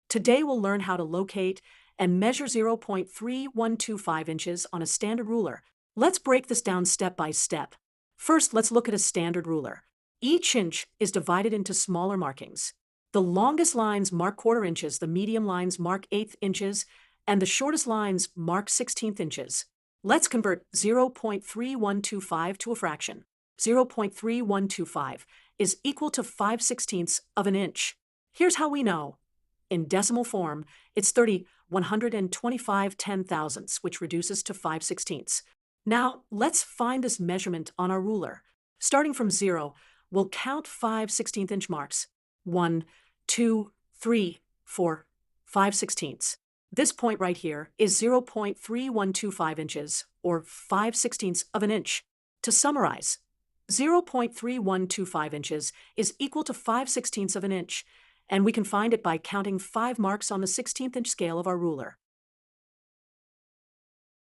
Today we'll learn how to locate and measure 0.3125 inches on a standard ruler. Let's break this down step by step. First, let's look at a standard ruler. Each inch is divided into smaller markings. The longest lines mark quarter inches, the medium lines mark eighth inches, and the shortest lines mark 16th inches. Let's convert 0.3125 to a fraction. 0.3125 is equal to 5/16 of an inch. Here's how we know. In decimal form, it's 30/125/10,000ths, which reduces to 5/16. Now, let's find this measurement on our ruler. Starting from 0, we'll count 5/16 inch marks. 1, 2, 3, 4, 5/16. This point right here is 0.3125 inches, or 5/16 of an inch. To summarize, 0.3125 inches is equal to 5/16 of an inch, and we can find it by counting 5 marks on the 16th inch scale of our ruler.